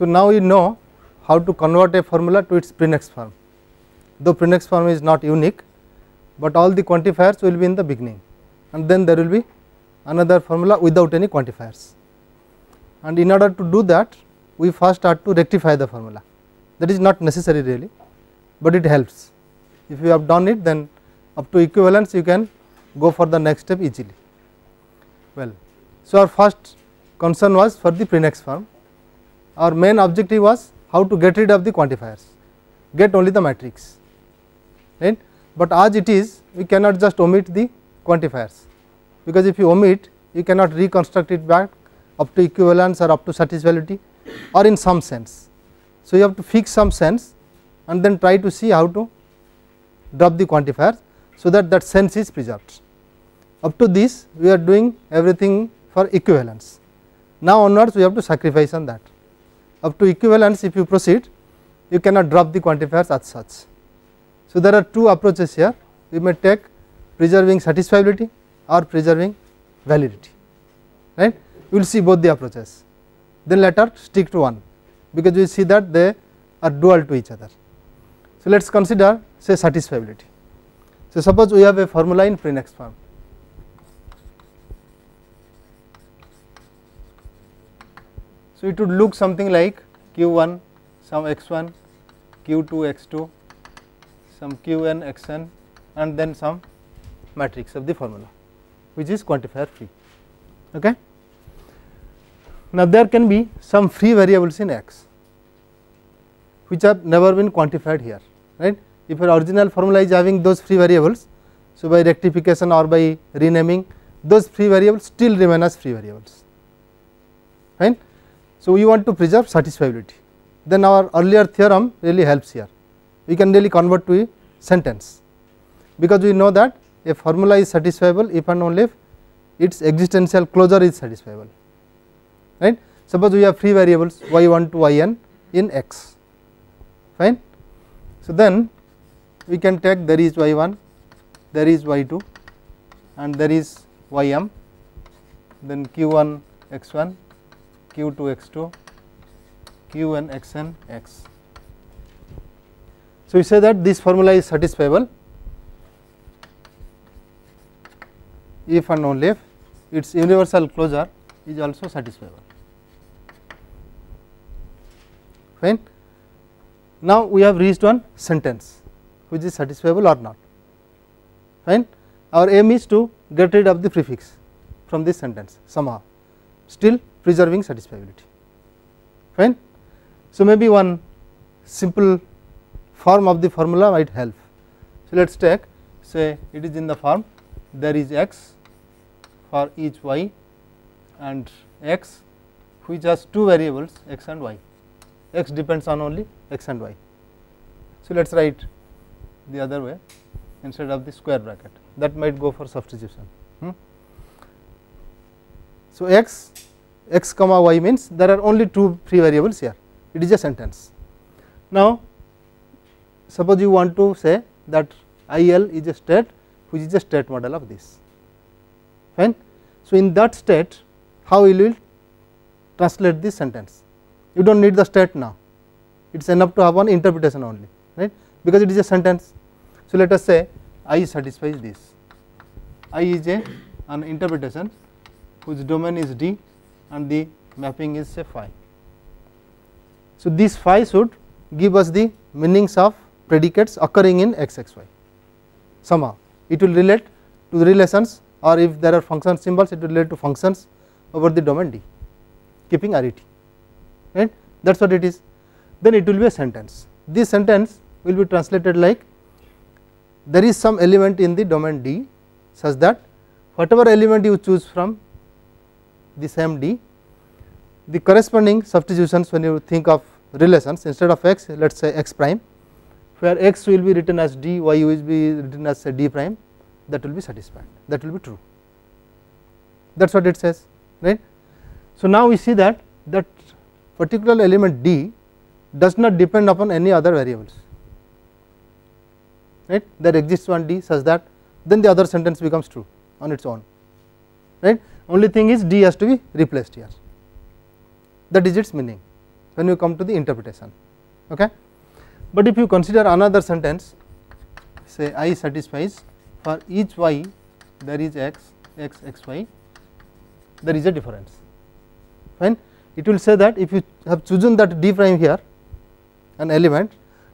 So, now you know how to convert a formula to its prenext form, though prenext form is not unique, but all the quantifiers will be in the beginning, and then there will be another formula without any quantifiers. And in order to do that, we first start to rectify the formula. That is not necessary really, but it helps. If you have done it, then up to equivalence you can go for the next step easily. Well, so our first concern was for the prenext form. Our main objective was how to get rid of the quantifiers, get only the matrix, right. But as it is, we cannot just omit the quantifiers, because if you omit, you cannot reconstruct it back up to equivalence or up to satisfiability or in some sense. So, you have to fix some sense and then try to see how to drop the quantifiers, so that that sense is preserved. Up to this we are doing everything for equivalence. Now onwards we have to sacrifice on that. Up to equivalence, if you proceed, you cannot drop the quantifiers as such. So, there are two approaches here. We may take preserving satisfiability or preserving validity, right. We will see both the approaches, then let us stick to one, because we see that they are dual to each other. So, let us consider say satisfiability. So, suppose we have a formula in prenext form. So, it would look something like q1 some x1, q2 x2, some qn xn, and then some matrix of the formula, which is quantifier free. Okay. Now, there can be some free variables in x which have never been quantified here, right. If your original formula is having those free variables, so by rectification or by renaming, those free variables still remain as free variables, right. So, we want to preserve satisfiability, then our earlier theorem really helps here. We can really convert to a sentence, because we know that a formula is satisfiable if and only if its existential closure is satisfiable, right. Suppose we have free variables y1 to yn in x, fine. So, then we can take there is y1, there is y2, and there is ym, then q1 x1, q2 x2, qn xn x. So, we say that this formula is satisfiable if and only if its universal closure is also satisfiable, fine. Now, we have reached one sentence which is satisfiable or not, fine. Our aim is to get rid of the prefix from this sentence somehow, still preserving satisfiability, fine. So, maybe one simple form of the formula might help. So, let us take say it is in the form there is x for each y and x which has two variables x and y, x depends on only x and y. So, let us write the other way instead of the square bracket, that might go for substitution. So, x comma y means there are only two free variables here, it is a sentence. Now, suppose you want to say that IL is a state which is a state model of this, fine. So, in that state how you will translate this sentence? You do not need the state now, it is enough to have one interpretation only, right, because it is a sentence. So, let us say I satisfies this, I is an interpretation whose domain is D and the mapping is say phi. So, this phi should give us the meanings of predicates occurring in x x y, somehow it will relate to the relations, or if there are function symbols it will relate to functions over the domain D, keeping arity, right, that is what it is. Then it will be a sentence. This sentence will be translated like there is some element in the domain D such that whatever element you choose from the same D, the corresponding substitutions when you think of relations, instead of x let us say x prime, where x will be written as D, y will be written as say D prime, that will be satisfied, that will be true, that is what it says, right. So, now we see that that particular element D does not depend upon any other variables, right, there exists one D such that then the other sentence becomes true on its own, right. Only thing is D has to be replaced here, that is its meaning, when you come to the interpretation. Okay. But if you consider another sentence, say I satisfies for each y there is x, y, there is a difference. Fine. It will say that if you have chosen that d prime here, an element,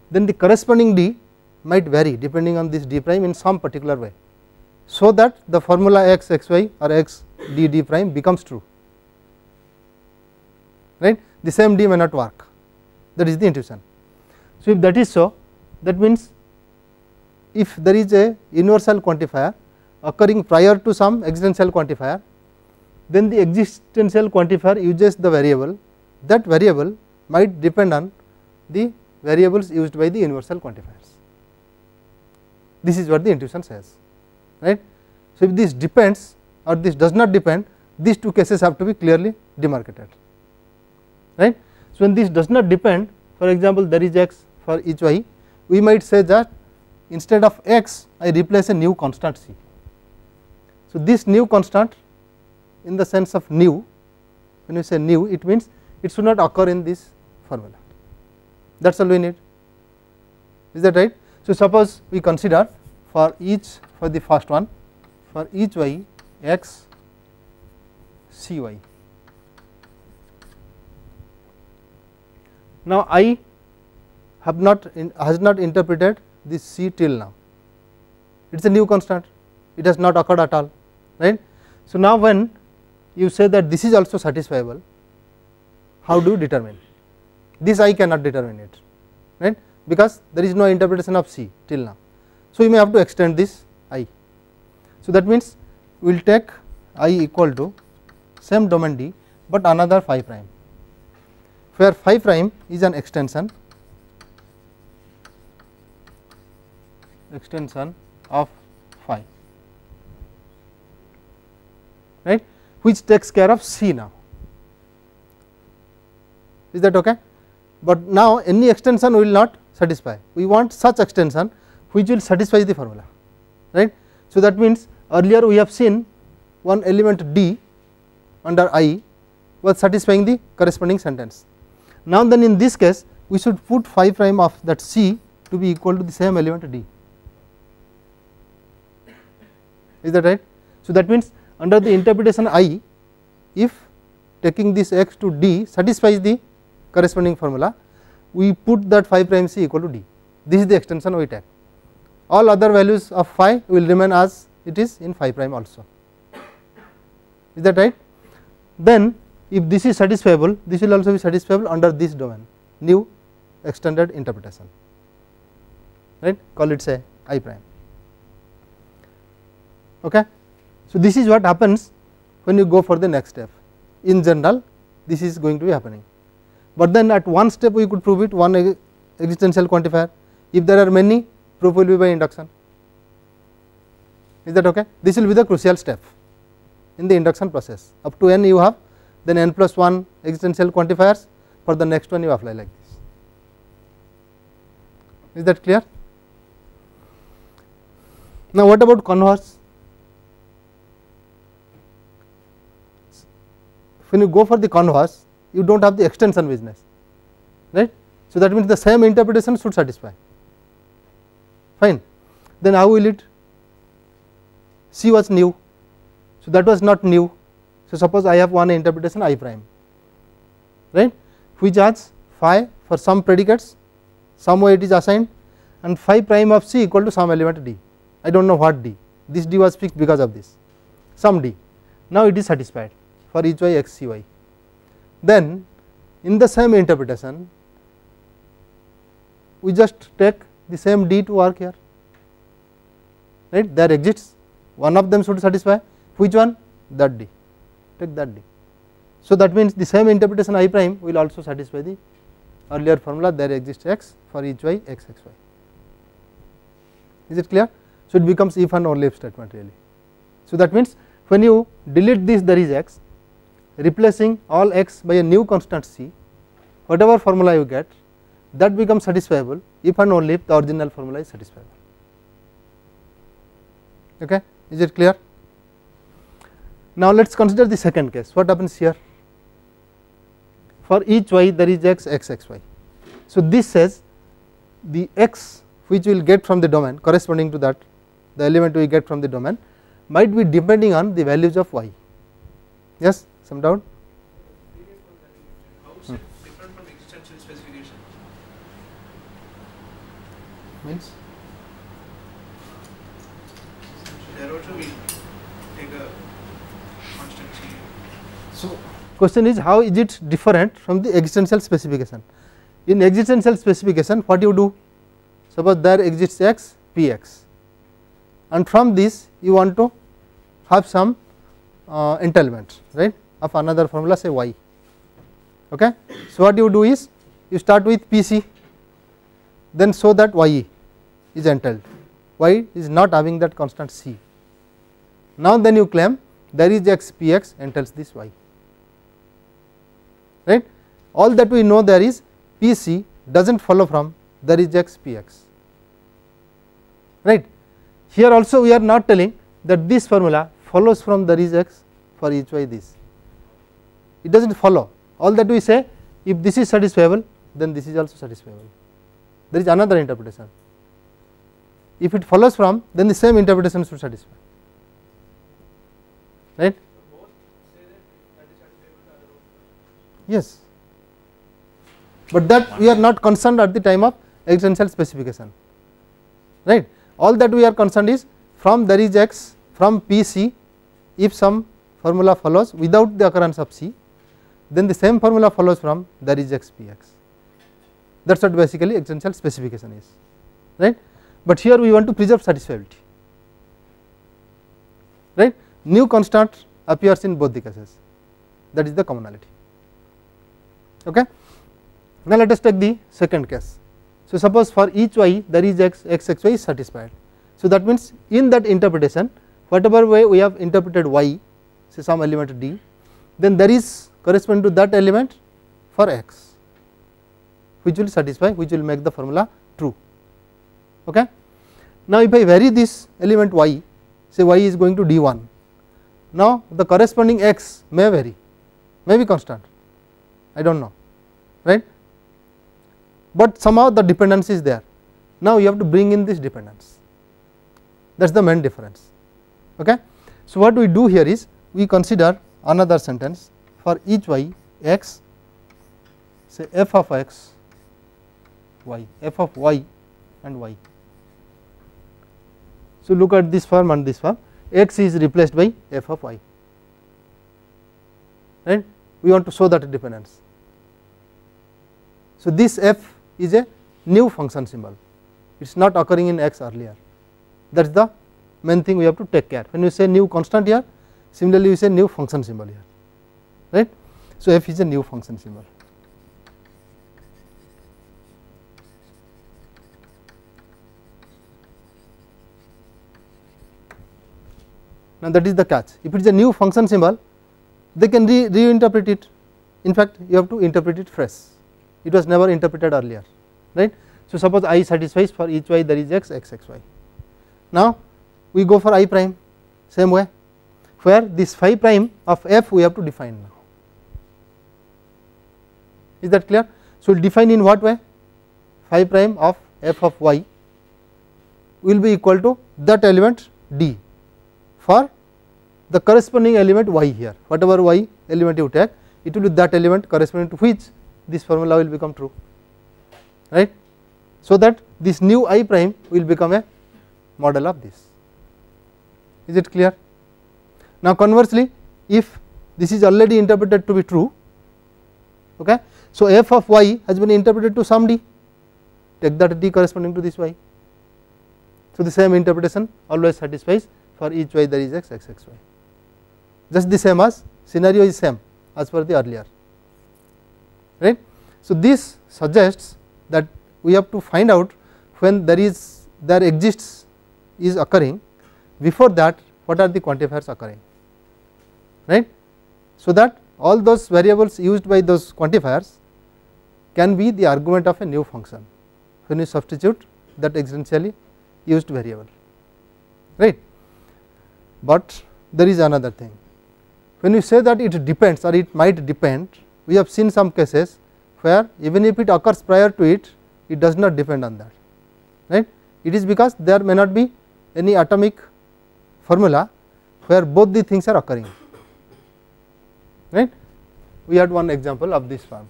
then the corresponding d might vary depending on this d prime in some particular way, so that the formula x, y or x d prime becomes true, right. The same d may not work, that is the intuition. So, if that is so, that means if there is a universal quantifier occurring prior to some existential quantifier, then the existential quantifier uses the variable, that variable might depend on the variables used by the universal quantifiers. This is what the intuition says, right. So, if this depends or this does not depend, these two cases have to be clearly demarcated, right. So, when this does not depend, for example, there is x for each y, we might say that instead of x I replace a new constant c. So, this new constant in the sense of new, when we say new, it means it should not occur in this formula, that is all we need, is that right. So, suppose we consider for the first one, for each y x c y. Now, I have has not interpreted this c till now, it is a new constant, it has not occurred at all, right. So, now when you say that this is also satisfiable, how do you determine this? I cannot determine it, right, because there is no interpretation of c till now. So, you may have to extend this I. So, that means we will take I equal to same domain D, but another phi prime, where phi prime is an extension of phi, right, which takes care of c now, is that okay. But now any extension will not satisfy, we want such extension which will satisfy the formula, right. So, that means earlier we have seen one element d under I was satisfying the corresponding sentence. Now, then in this case we should put phi prime of that c to be equal to the same element d, is that right. So, that means under the interpretation I, if taking this x to d satisfies the corresponding formula, we put that phi prime c equal to d, this is the extension we take. All other values of phi will remain as it is in phi prime also, is that right. Then if this is satisfiable, this will also be satisfiable under this domain, new extended interpretation, right, call it say I prime. Okay. So, this is what happens when you go for the next step. In general, this is going to be happening, but then at one step we could prove it, one existential quantifier. If there are many, proof will be by induction, is that okay. This will be the crucial step in the induction process. Up to n you have, then n plus 1 existential quantifiers, for the next one you apply like this. Is that clear? Now, what about converse? When you go for the converse, you do not have the extension business, right. So, that means the same interpretation should satisfy, fine. Then how will it? C was new, so that was not new. So, suppose I have one interpretation I prime, right, which has phi for some predicates, some way it is assigned, and phi prime of c equal to some element d, I do not know what d, this d was fixed because of this, some d. Now, it is satisfied for each y x c y. Then in the same interpretation we just take the same d to work here, right, there exists one of them should satisfy, which one? That d, take that d. So, that means the same interpretation I prime will also satisfy the earlier formula, there exists x for each y x x y, is it clear? So, it becomes if and only if statement really. So, that means when you delete this there is x, replacing all x by a new constant c, whatever formula you get, that becomes satisfiable if and only if the original formula is satisfiable. Okay, is it clear? Now, let us consider the second case. What happens here? for each y there is x x x y. So, this says the x which we will get from the domain corresponding to that, the element we get from the domain might be depending on the values of y. Yes, some doubt? How is it different from existential specification? Means There also we take a constant c. so question is, how is it different from the existential specification? In existential specification, what you do? Suppose there exists x p x, and from this you want to have some entailment, right, of another formula, say y. Okay. So, what you do is you start with p c, then show that y is entailed, y is not having that constant c. Now, then you claim there is x p x entails this y, right. All that we know there is p c does not follow from there is x p x, right. Here also we are not telling that this formula follows from there is x for each y this, it does not follow. All that we say, if this is satisfiable then this is also satisfiable, there is another interpretation. If it follows from, then the same interpretation should satisfy, right. So both say that is satisfiable to other option. Yes, but that we are not concerned at the time of existential specification, right. All that we are concerned is from there is x from p c, if some formula follows without the occurrence of c, then the same formula follows from there is x p x. That is what basically existential specification is, right. But here we want to preserve satisfiability, right. New constant appears in both the cases, that is the commonality. Okay. Now, let us take the second case. So, suppose for each y there is x x x y is satisfied. So, that means in that interpretation, whatever way we have interpreted y, say some element d, then there is corresponding to that element for x, which will satisfy, which will make the formula true. Okay. Now, if I vary this element y, say y is going to d1, now the corresponding x may vary, may be constant, I do not know, right, but somehow the dependence is there. Now, you have to bring in this dependence, that is the main difference. Okay. So, what we do here is we consider another sentence for each y x, say f of x y, f of y and y. So, look at this form and this form, x is replaced by f of y, right. We want to show that dependence. So, this f is a new function symbol, it is not occurring in x earlier, that is the main thing we have to take care. When we say new constant here, similarly we say new function symbol here, right. So, f is a new function symbol. Now, that is the catch. If it is a new function symbol, they can reinterpret it. In fact, you have to interpret it fresh, it was never interpreted earlier, right. So, suppose I satisfies for each y there is x x x y. Now, we go for I prime same way, where this phi prime of f we have to define now. Is that clear? So, we will define in what way? Phi prime of f of y will be equal to that element d for the corresponding element y here, whatever y element you take, it will be that element corresponding to which this formula will become true, right. So, that this new I prime will become a model of this. Is it clear? Now, conversely, if this is already interpreted to be true, okay, so f of y has been interpreted to some d, take that d corresponding to this y. So, the same interpretation always satisfies for each y there is x x x y, just the same as scenario is same as per the earlier, right. So, this suggests that we have to find out when there exists is occurring, before that what are the quantifiers occurring, right. So, that all those variables used by those quantifiers can be the argument of a new function when you substitute that existentially used variable, right. But there is another thing, when you say that it depends or it might depend, we have seen some cases where even if it occurs prior to it, it does not depend on that, right. It is because there may not be any atomic formula where both the things are occurring, right. We had one example of this form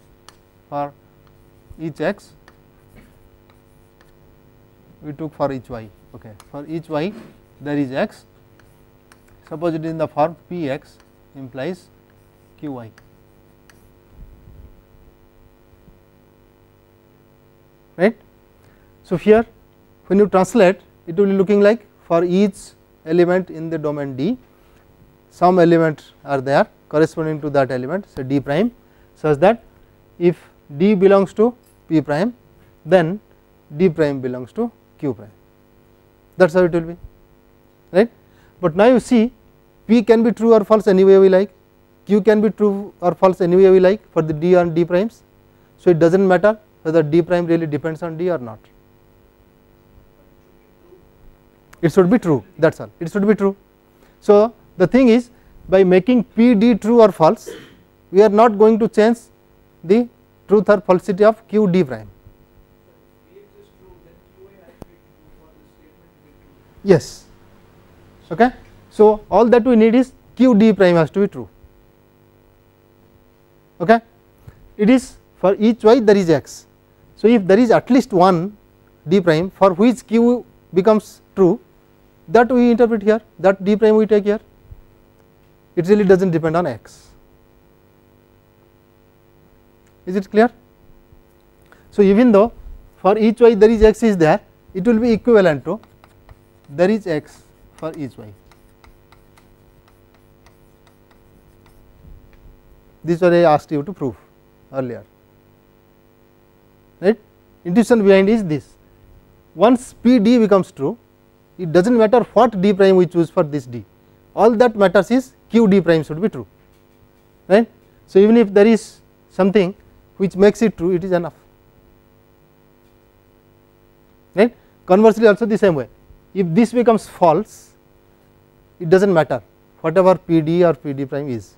for each x, we took for each y, okay. For each y there is x, suppose it is in the form p x implies q y, right. So, here when you translate, it will be looking like for each element in the domain D, some element are there corresponding to that element, say D prime, such that if D belongs to P prime, then D prime belongs to Q prime, that is how it will be, right. But now you see, P can be true or false any way we like, Q can be true or false any way we like for the D and D primes. So, it does not matter whether D prime really depends on D or not, it should be true, that is all, it should be true. So, the thing is, by making P D true or false, we are not going to change the truth or falsity of Q D prime. Yes, okay. So, all that we need is Q D prime has to be true, okay. It is for each y there is x. So, if there is at least one D prime for which Q becomes true, that we interpret here, that D prime we take here, it really does not depend on x. Is it clear? So, even though for each y there is x is there, it will be equivalent to there is x for each y. This is what I asked you to prove earlier, right. Intuition behind is this, once P D becomes true, it does not matter what D prime we choose for this D, all that matters is Q D prime should be true, right. So, even if there is something which makes it true, it is enough, right. Conversely also the same way, if this becomes false, it does not matter whatever P D or P D prime is,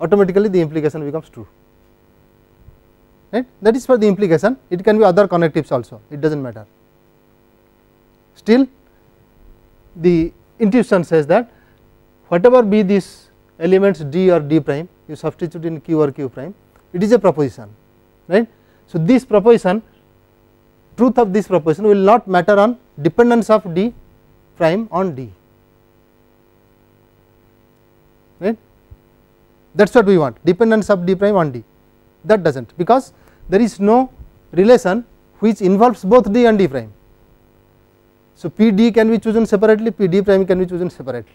automatically the implication becomes true, right. That is for the implication, it can be other connectives also, it does not matter. Still the intuition says that whatever be these elements D or D prime, you substitute in Q or Q prime, it is a proposition, right. So, this proposition, truth of this proposition will not matter on dependence of D prime on D, right. That is what we want, dependence of D prime on D, that does not, because there is no relation which involves both D and D prime. So, P D can be chosen separately, P D prime can be chosen separately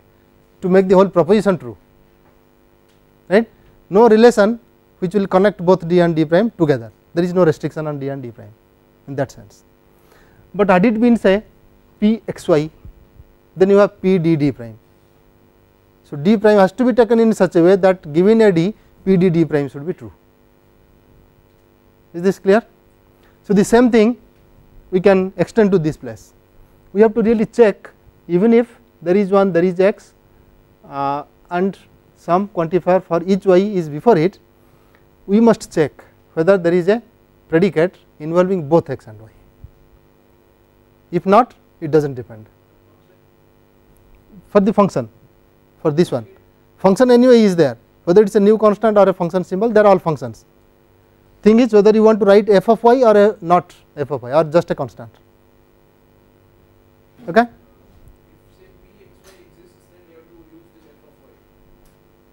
to make the whole proposition true, right. No relation which will connect both D and D prime together, there is no restriction on D and D prime in that sense. But had it been say P x y, then you have P D D prime. So, D prime has to be taken in such a way that given a D, P D D prime should be true. Is this clear? So, the same thing we can extend to this place. We have to really check, even if there is one, there is x and some quantifier for each y is before it, we must check whether there is a predicate involving both x and y. If not, it does not depend. For the function, for this one, function anyway is there, whether it is a new constant or a function symbol, they are all functions. Thing is whether you want to write f of y or a not f of y or just a constant. Okay. If say p x y exists, then you have to use this f of y.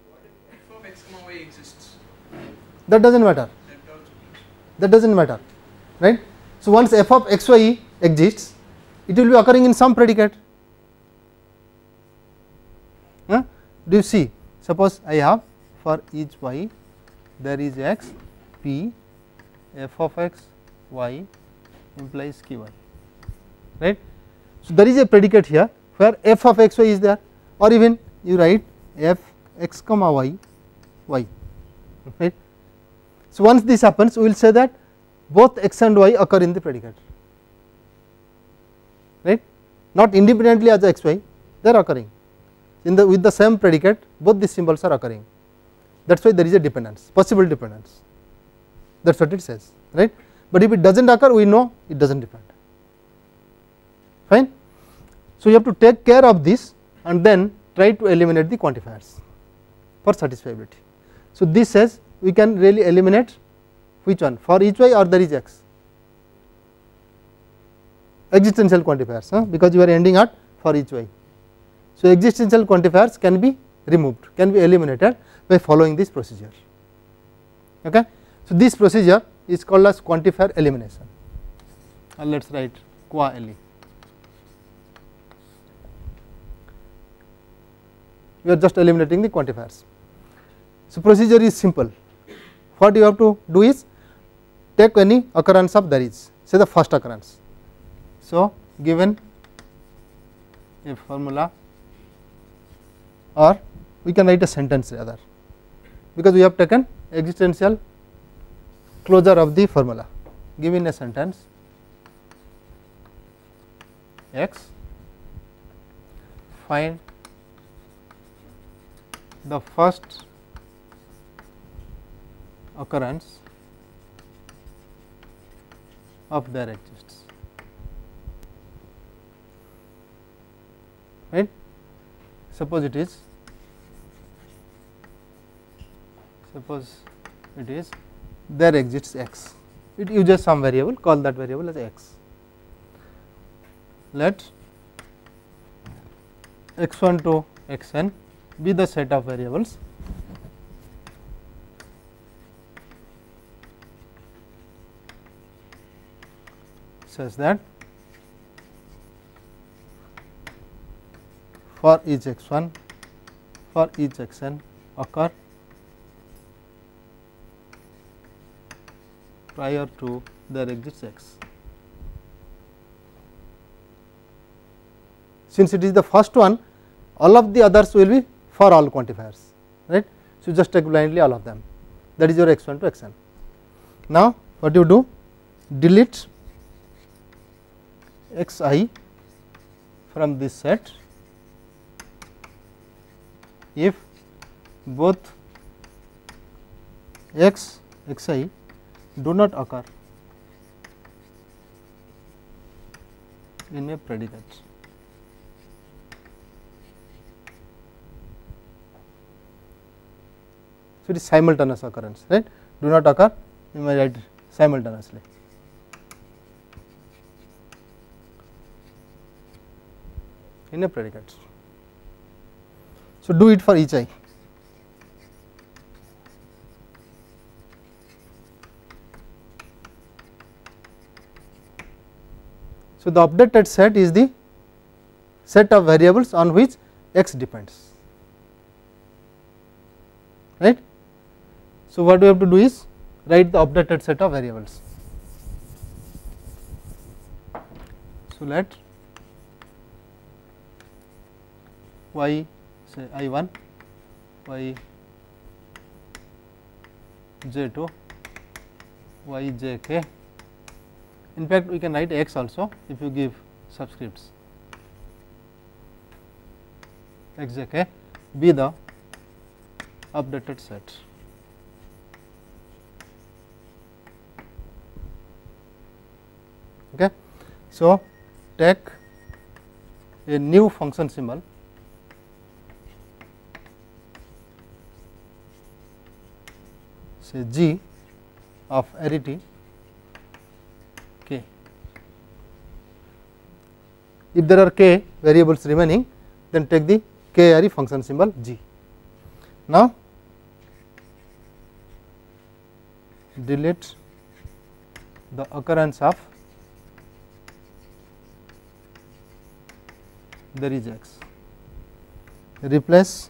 What if f of x comma y exists? That does not matter. That does not matter, right. So, once f of x y exists, it will be occurring in some predicate. Do you see? Suppose I have for each y there is x p f of x y implies q y, right. So, there is a predicate here where f of x y is there, or even you write f x comma y y, right. So, once this happens, we will say that both x and y occur in the predicate, right, not independently as x y, they are occurring in the with the same predicate, both these symbols are occurring. that is why there is a dependence, possible dependence, that is what it says, right. But if it does not occur, we know it does not depend, fine. So, you have to take care of this and then try to eliminate the quantifiers for satisfiability. So, this says we can really eliminate which one, for each y or there is x, existential quantifiers, because you are ending at for each y. So, existential quantifiers can be removed, can be eliminated by following this procedure. Okay. So, this procedure is called as quantifier elimination, and let us write qua LE. We are just eliminating the quantifiers. So, procedure is simple. What you have to do is take any occurrence of there is, say the first occurrence. So, given a formula, or we can write a sentence rather, because we have taken existential closure of the formula. Given a sentence x, find the first occurrence of there exists, right. Suppose it is there exists x, it uses some variable, call that variable as x. Let x1 to xn be the set of variables such that for each x1, for each xn occur prior to there exists x. Since it is the first one, all of the others will be for all quantifiers, right. So, just take blindly all of them, that is your x1 to xn. Now, what you do, delete xi from this set if both x xi do not occur in a predicate. So, it is simultaneous occurrence, right, do not occur, you may write simultaneously. In a predicate. So, do it for each I. So, the updated set is the set of variables on which x depends, right. So, what we have to do is write the updated set of variables. So, let y say I1, y j2, y jk. In fact, we can write x also if you give subscripts, x jk be the updated set. Okay. So, take a new function symbol say g of arity k. If there are k variables remaining, then take the k array function symbol g. Now, delete the occurrence of there is x, replace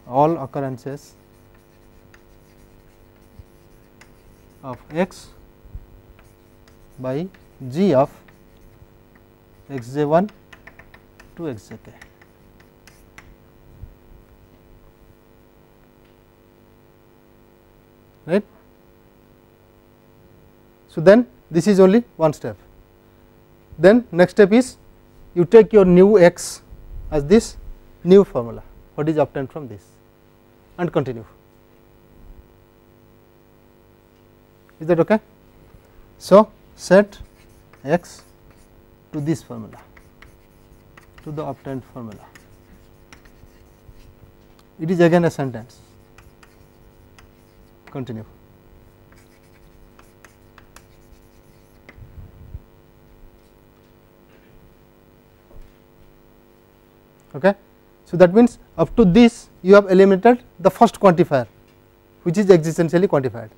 all occurrences of x by g of x j1 to x jk. Right. So, then this is only one step. Then next step is you take your new x as this new formula, what is obtained from this. and continue. Is that okay? So, set x to this formula, to the obtained formula. It is again a sentence. Continue. Okay. So, that means up to this you have eliminated the first quantifier, which is existentially quantified.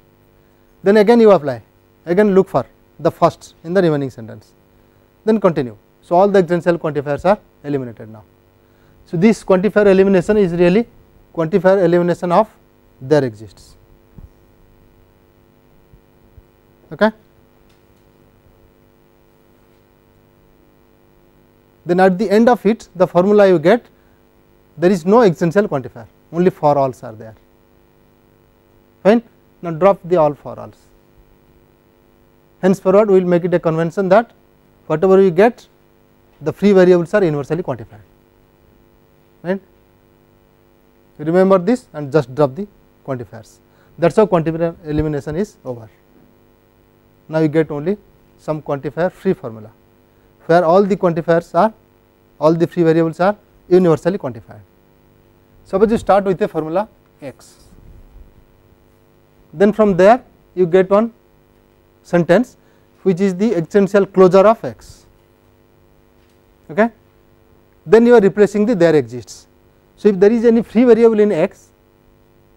Then again you apply, again look for the first in the remaining sentence, then continue. So, all the existential quantifiers are eliminated now. So, this quantifier elimination is really quantifier elimination of there exists. Okay. Then at the end of it, the formula you get, there is no existential quantifier, only for alls are there. Fine. Now, drop the all for alls. Henceforward, we will make it a convention that whatever we get, the free variables are universally quantified. Right. Remember this and just drop the quantifiers. That is how quantifier elimination is over. Now, you get only some quantifier free formula, where all the quantifiers are, all the free variables are universally quantified. Suppose you start with a formula x, then from there you get one sentence which is the existential closure of x. Okay. Then you are replacing the there exists. So, if there is any free variable in x,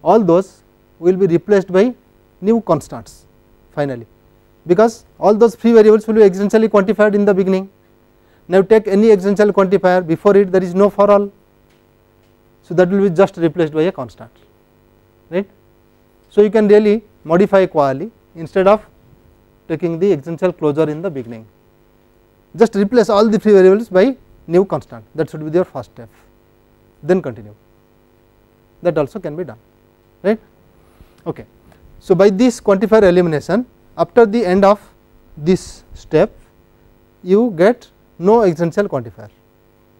all those will be replaced by new constants finally, because all those free variables will be existentially quantified in the beginning. Now, take any existential quantifier, before it there is no for all. So, that will be just replaced by a constant, right. So, you can really modify quali instead of taking the existential closure in the beginning, just replace all the free variables by new constant. That should be your first step, then continue. That also can be done, right. Okay. So, by this quantifier elimination, after the end of this step, you get no existential quantifier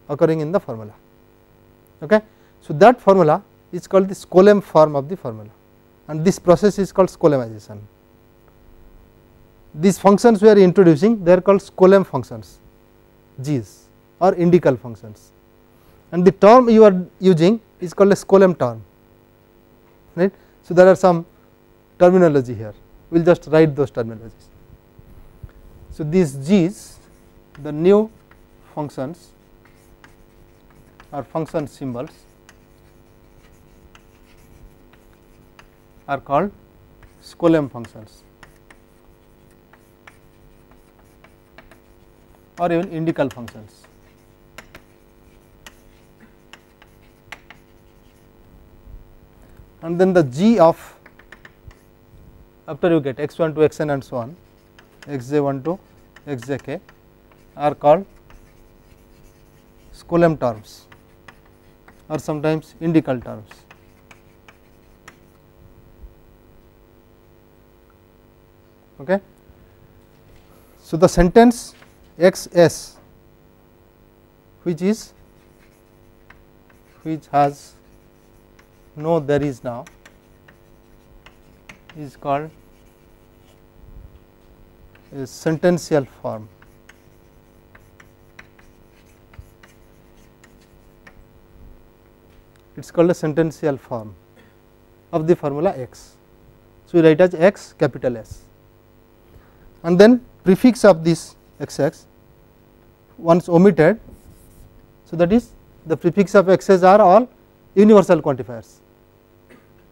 occurring in the formula. Okay. So, that formula is called the Skolem form of the formula, and this process is called Skolemization. These functions we are introducing, they are called Skolem functions, G's, or indical functions, and the term you are using is called a Skolem term, right. So, there are some terminology here, we will just write those terminologies. So, these G's, the new functions or function symbols, are called Skolem functions or even indical functions. And then the G of, after you get x1 to xn and so on, xj1 to xjk, are called Skolem terms or sometimes indical terms. Okay. So, the sentence xs, which has no there is now, is called a sentential form. It is called a sentential form of the formula x. So, we write as x capital S, and then prefix of this xx once omitted. So, that is the prefix of x's are all universal quantifiers,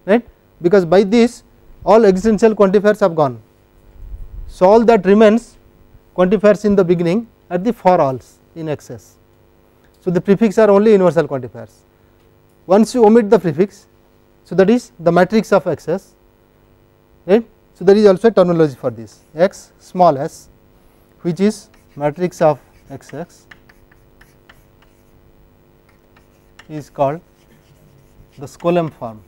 right, because by this all existential quantifiers have gone. So, all that remains quantifiers in the beginning are the for alls in xs. So, the prefix are only universal quantifiers. Once you omit the prefix, so that is the matrix of xs, right. So, there is also a terminology for this, x small s, which is matrix of xx, is called the Skolem form.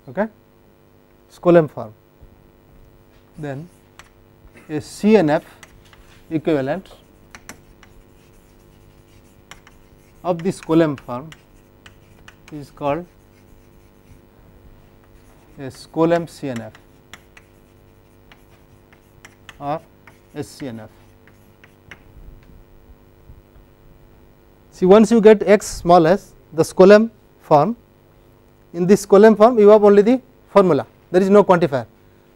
Okay. Skolem form. then a CNF equivalent of this Coulomb form is called a Coulomb CNF or SCNF. See, once you get x small s, the Coulomb form, in this Coulomb form you have only the formula, there is no quantifier.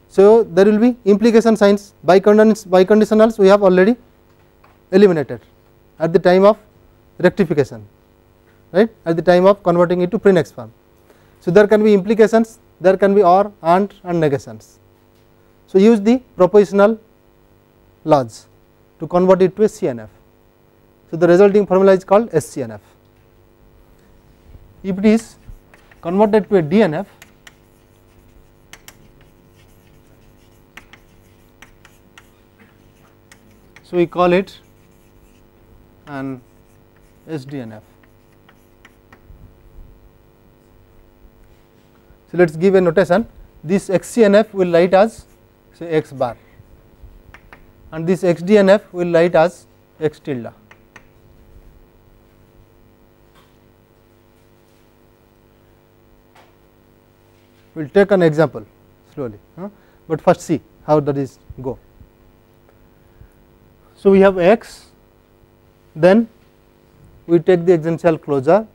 So, there will be implication signs, biconditionals we have already eliminated at the time of rectification, right, at the time of converting it to pre-next form. So, there can be implications, there can be or, and negations. So, use the propositional laws to convert it to a CNF. So, the resulting formula is called SCNF. If it is converted to a DNF, so we call it an SDNF. So, let us give a notation, this XCNF will write as say x bar and this XDNF will write as x tilde. We will take an example slowly, but first see how that is go. So, we have x, then we take the existential closure,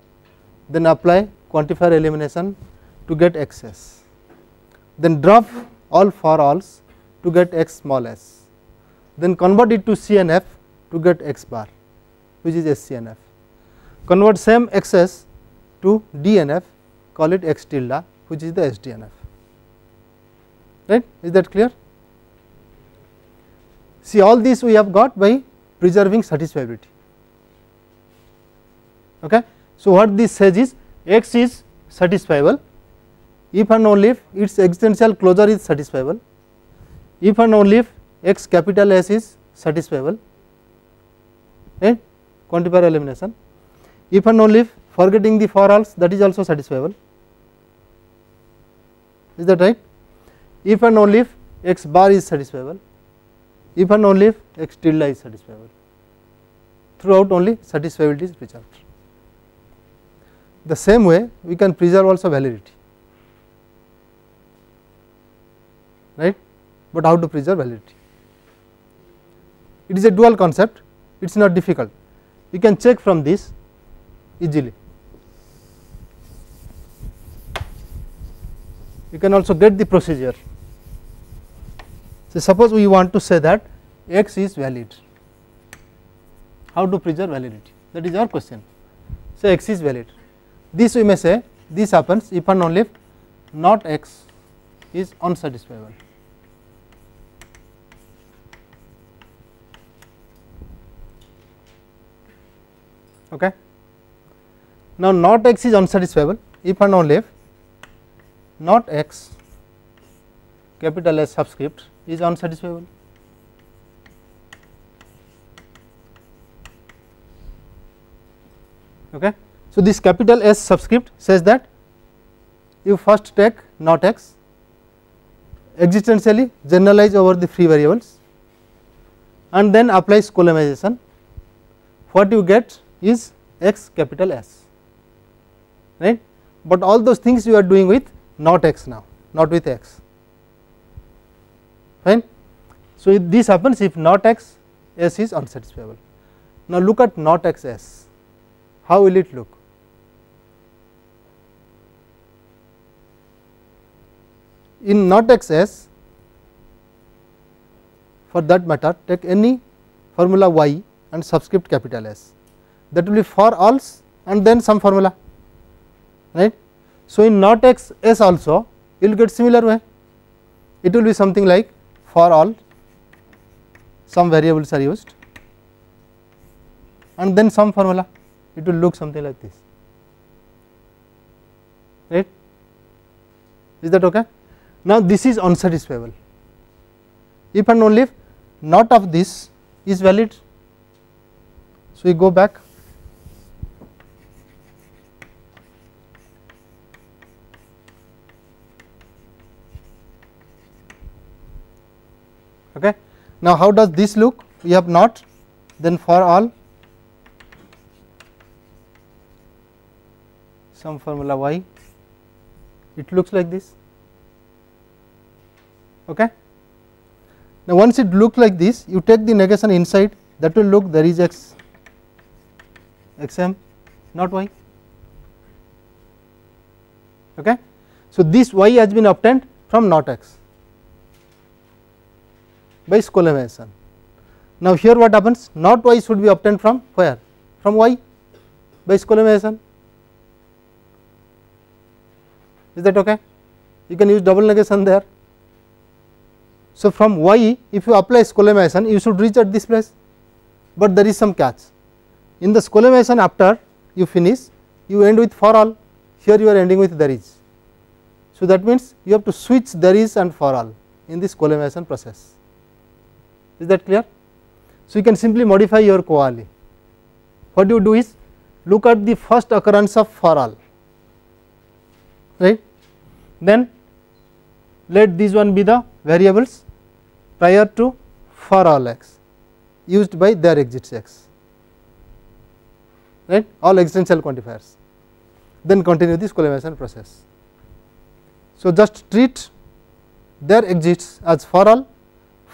then apply quantifier elimination to get xs, then drop all for alls to get x small s, then convert it to CNF to get x bar which is SCNF, convert same xs to DNF, call it x tilde which is the SDNF, right, is that clear? See, all this we have got by preserving satisfiability. Okay. So, what this says is x is satisfiable if and only if its existential closure is satisfiable, if and only if x capital S is satisfiable, right, quantifier elimination, if and only if forgetting the for alls that is also satisfiable, is that right, if and only if x bar is satisfiable, if and only if x tilde is satisfiable, throughout only satisfiability is preserved. The same way we can preserve also validity, right, but how to preserve validity? It is a dual concept, it is not difficult, you can check from this easily. You can also get the procedure. So, suppose we want to say that x is valid, how to preserve validity, that is our question. So, x is valid, this we may say this happens if and only if not x is unsatisfiable. Okay. Now, not x is unsatisfiable if and only if not x capital S subscript is unsatisfiable. Okay. So, this capital S subscript says that you first take not x, existentially generalize over the free variables and then applies Coulombization. What you get is x capital S, right, but all those things you are doing with not x now, not with x, fine. So, if this happens if not x S is unsatisfiable. Now, look at not x S, how will it look? In not x S, for that matter take any formula y and subscript capital S, that will be for alls and then some formula, right. So, in not x S also you will get similar way, it will be something like for all some variables are used and then some formula, it will look something like this, right, is that okay. Now, this is unsatisfiable if and only if not of this is valid. So, we go back, Okay. Now, how does this look? We have not, then for all some formula y, it looks like this. Okay. Now, once it looks like this, you take the negation inside, that will look there is x m not y. Okay. So, this y has been obtained from not x by Skolemation. Now, here what happens? Not y should be obtained from where? From y by Skolemation. Is that okay? You can use double negation there. So, from y if you apply Skolemation, you should reach at this place, but there is some catch. In the Skolemation, after you finish, you end with for all, here you are ending with there is. So, that means you have to switch there is and for all in this Skolemation process. Is that clear? So, you can simply modify your Koali. What you do is look at the first occurrence of for all, right. Then let these one be the variables prior to for all x used by there exists x, right, all existential quantifiers. Then continue this Skolemation process. So, just treat there exists as for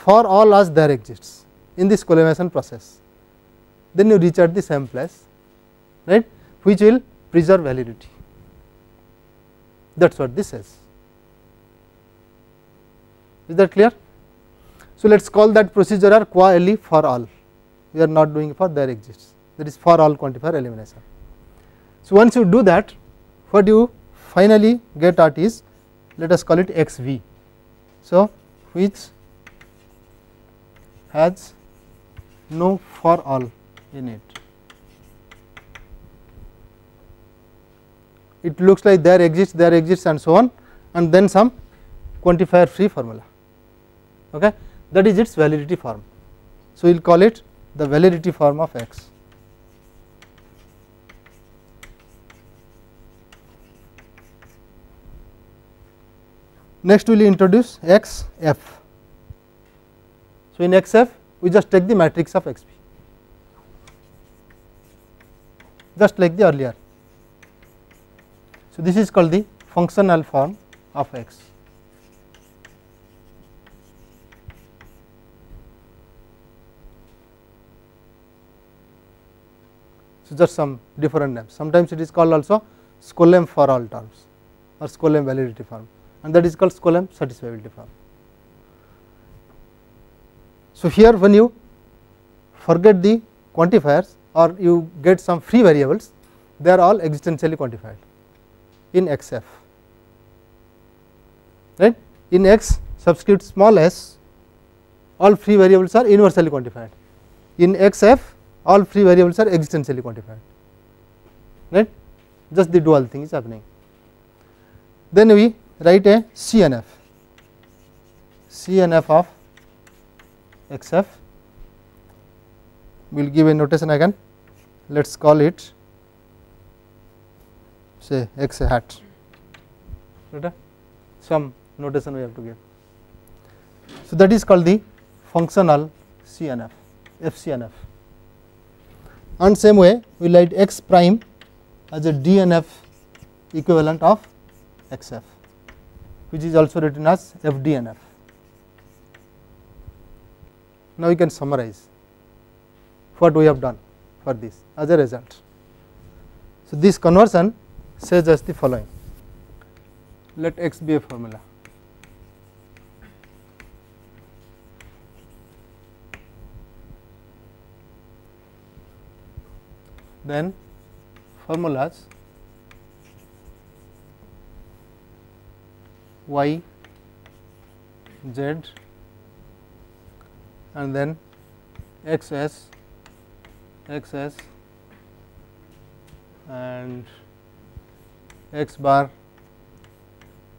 all as there exists in this Skolemation process, then you reach at the same place, right, which will preserve validity. That is what this says. Is that clear? So, let us call that procedure as Koali for all. We are not doing for there exists, that is for all quantifier elimination. So, once you do that, what you finally get at is, let us call it x v. So, which has no for all in it. It looks like there exists and so on, and then some quantifier free formula, okay. That is its validity form. So, we will call it the validity form of x. Next, we will introduce x f. So, in x f we just take the matrix of x p, just like the earlier. So, this is called the functional form of x. So, just some different names, sometimes it is called also Skolem for all terms or Skolem validity form, and that is called Skolem satisfiability form. So, here when you forget the quantifiers or you get some free variables, they are all existentially quantified in x f, right. In x subscript small s, all free variables are universally quantified. In x f all free variables are existentially quantified, right, just the dual thing is happening. Then we write a CNF of x f, we will give a notation again, let us call it say x hat, right, some notation we have to give. So, that is called the functional CNF, FCNF. And same way we write x prime as a DNF equivalent of x f, which is also written as FDNF. Now, we can summarize what we have done for this as a result. So, this conversion says as the following: let x be a formula, then formulas y, z, and then x s, and x bar,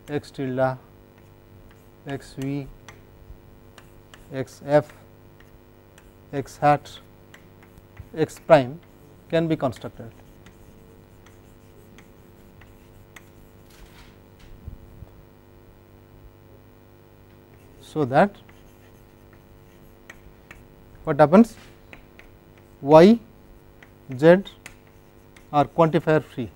x tilde, x v, x f, x hat, x prime can be constructed. So that what happens? Y, Z are quantifier free.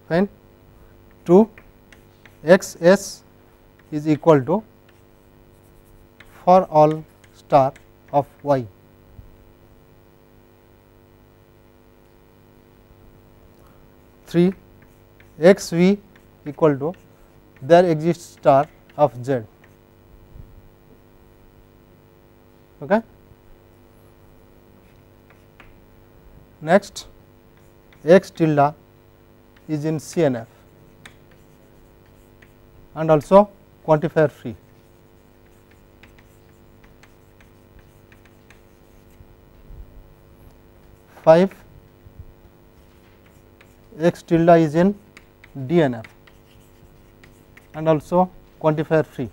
Fine. 2 x s is equal to for all star of y. Three x v equal to there exists star of z. Okay. Next, x tilde is in CNF and also quantifier free. Five x tilde is in DNF and also quantifier free.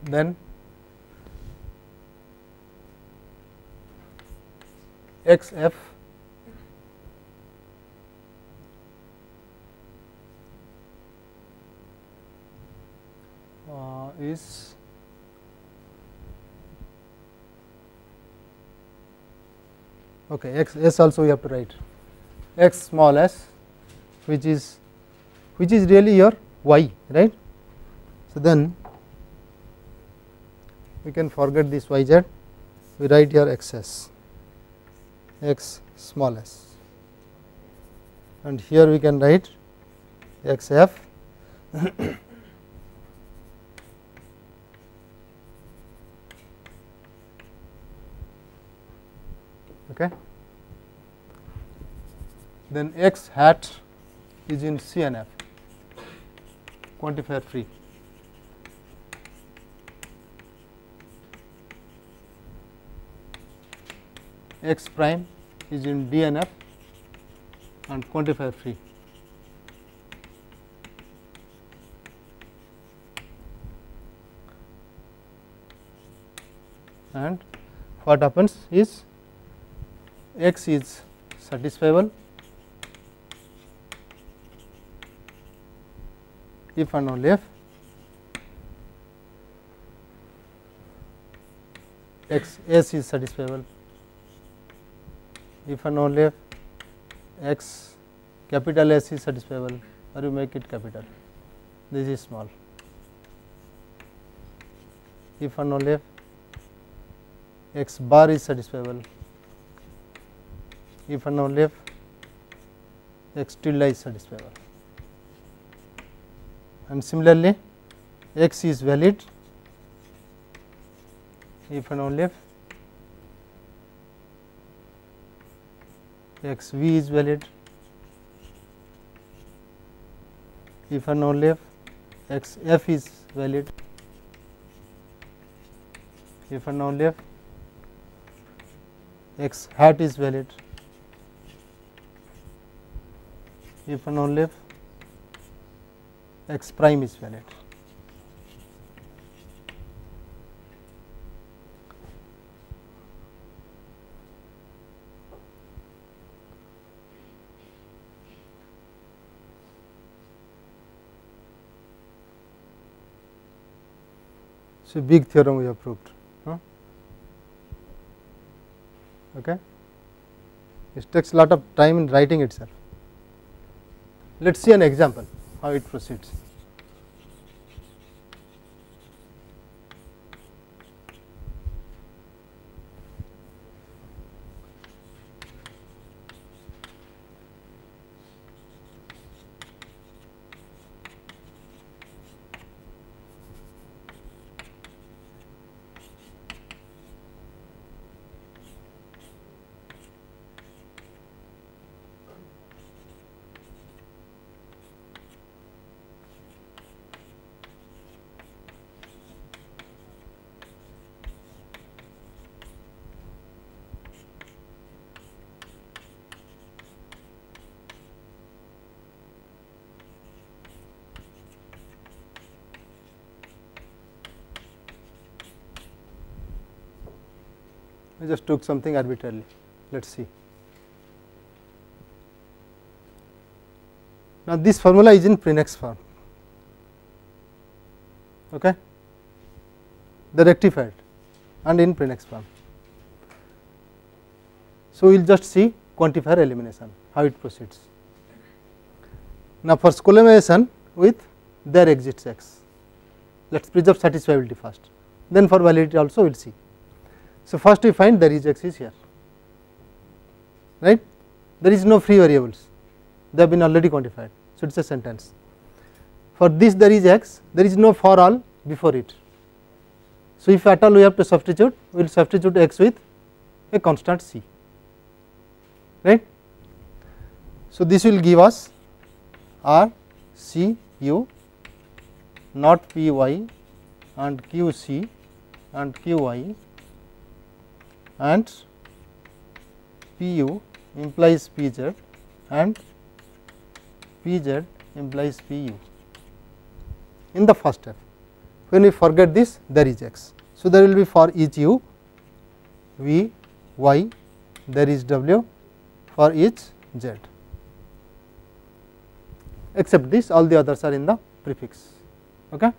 Then XF is okay, XS also we have to write x small s, which is really your y, right. So, then we can forget this yz, we write here xs, x small s, and here we can write xf okay. Then x hat is in CNF, quantifier free. X prime is in DNF and quantifier free. And what happens is x is satisfiable if and only if x s is satisfiable, if and only if x capital S is satisfiable, or you make it capital, this is small, if and only if x bar is satisfiable, if and only if x tilde is satisfiable, and similarly x is valid if and only if x v is valid, if and only if x f is valid, if and only if x hat is valid, if and only if x prime is valid. So, big theorem we have proved. Okay. It takes a lot of time in writing itself. Let us see an example how it proceeds. I just took something arbitrarily. Let us see. Now, this formula is in Prinix form, okay, the rectified and in Prinix form. So, we will just see quantifier elimination, how it proceeds. Now, for collimation with there exists x, let us preserve satisfiability first, then for validity also we will see. So, first we find there is x is here, right, there is no free variables, they have been already quantified. So, it is a sentence. For this there is x, there is no for all before it. So, if at all we have to substitute, we will substitute x with a constant c, right. So, this will give us r c u not p y and q c and q y and p u implies p z and p z implies p u in the first step. When we forget this, there is x. So, there will be for each u v y, there is w for each z, except this all the others are in the prefix. Okay.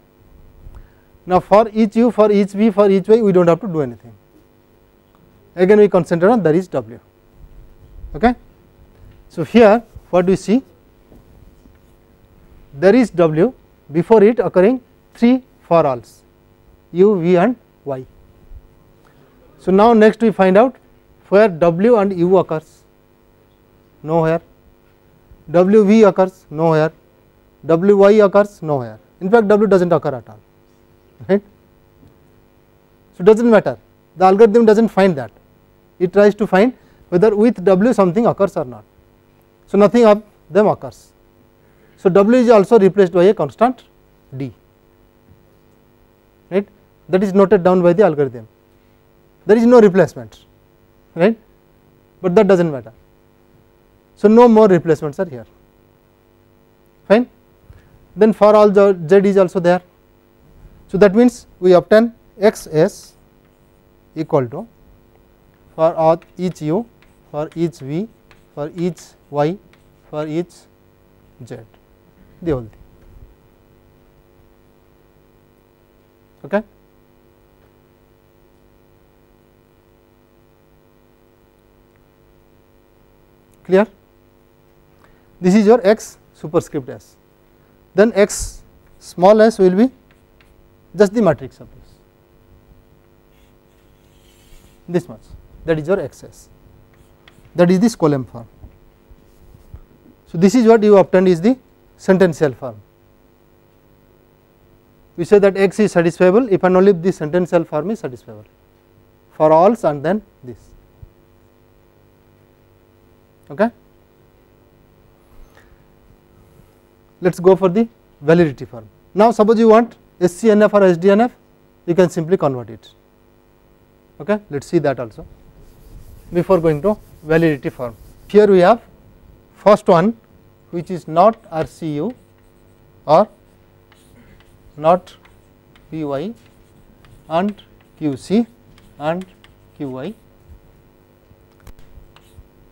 Now, for each u, for each v, for each y we do not have to do anything, again we concentrate on there is w. Okay. So, here what do we see, there is w, before it occurring 3 for alls u, v and y. So, now next we find out where w and u occurs, nowhere, w v occurs nowhere, w y occurs nowhere, in fact w does not occur at all, right. So, it does not matter, the algorithm does not find that, it tries to find whether with w something occurs or not. So, nothing of them occurs. So, w is also replaced by a constant d, right, that is noted down by the algorithm, there is no replacement, right, but that does not matter. So, no more replacements are here, fine. Then for all z is also there. So, that means we obtain x s equal to for all each u, for each v, for each y, for each z, the whole thing. Okay. Clear? This is your x superscript s, then x small s will be just the matrix of this much, that is your x s, that is this column form. So, this is what you obtained is the sentential form. We say that x is satisfiable if and only if the sentential form is satisfiable for alls and then this. Okay. Let us go for the validity form. Now, suppose you want SCNF or SDNF, you can simply convert it. Okay. Let us see that also before going to validity form. Here we have first one, which is not RCU or not PY and QC and QY,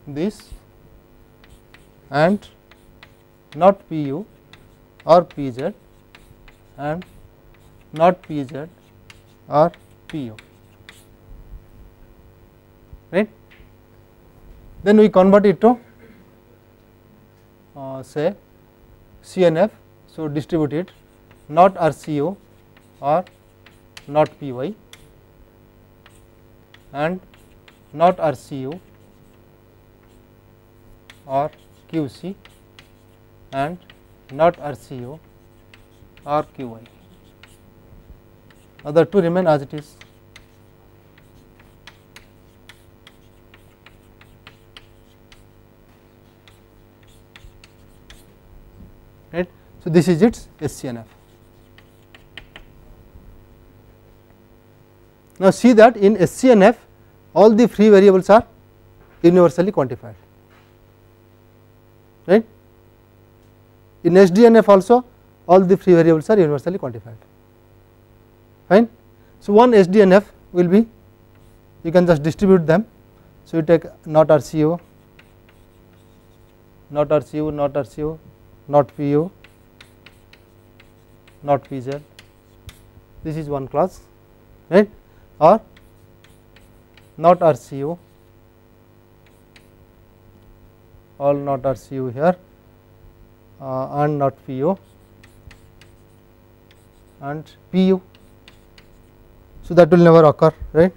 this and not PU or PZ and not PZ or PU, right. Then we convert it to say CNF. So, distribute it not RCU or not PY and not RCU or QC and not RCU or QY. Other two remain as it is. Right. So, this is its SCNF. Now, see that in SCNF all the free variables are universally quantified, right. In SDNF also all the free variables are universally quantified, fine. So, one SDNF will be you can just distribute them. So, you take not RCO, not RCO, not RCO, not PO, not PZ, this is one class, right, or not RCO, all not RCO here, and not PO and PU. So, that will never occur, right,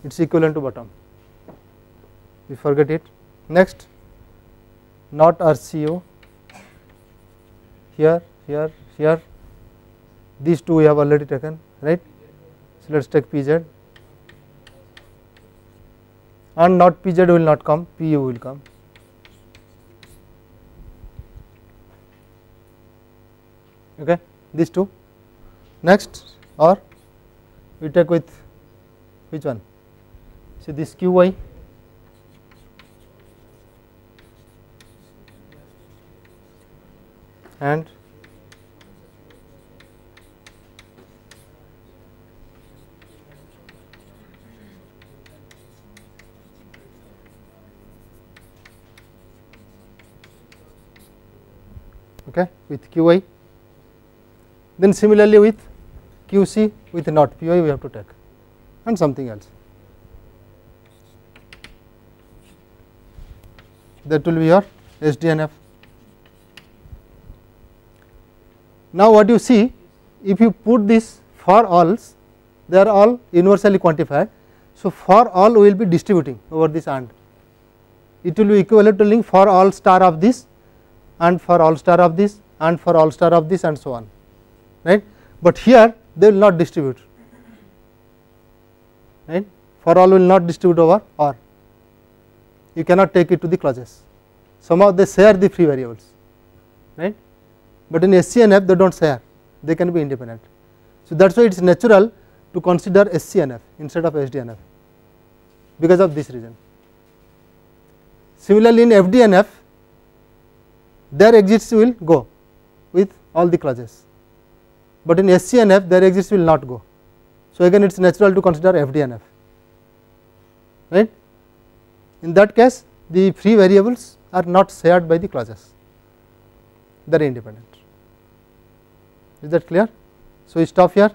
it is equivalent to bottom, we forget it. Next, not RCO here, here, here, these two we have already taken, right. So, let us take PZ, and not PZ will not come, PU will come. Okay, these two. Next, or we take with which one? See this QY, and okay, with QI. Then similarly with QC with not PI we have to take, and something else, that will be your SDNF. Now, what you see, if you put this for alls, they are all universally quantified. So, for all we will be distributing over this AND, it will be equivalent to link for all star of this and for all star of this and for all star of this and so on, right. But here they will not distribute, right, for all will not distribute over OR, you cannot take it to the clauses, somehow they share the free variables, right, but in SCNF they do not share, they can be independent. So, that is why it is natural to consider SCNF instead of SDNF because of this reason. Similarly, in FDNF their exits will go with all the clauses, but in SCNF their exits will not go. So, again it is natural to consider FDNF, right. In that case the free variables are not shared by the clauses, they are independent. Is that clear? So, we stop here.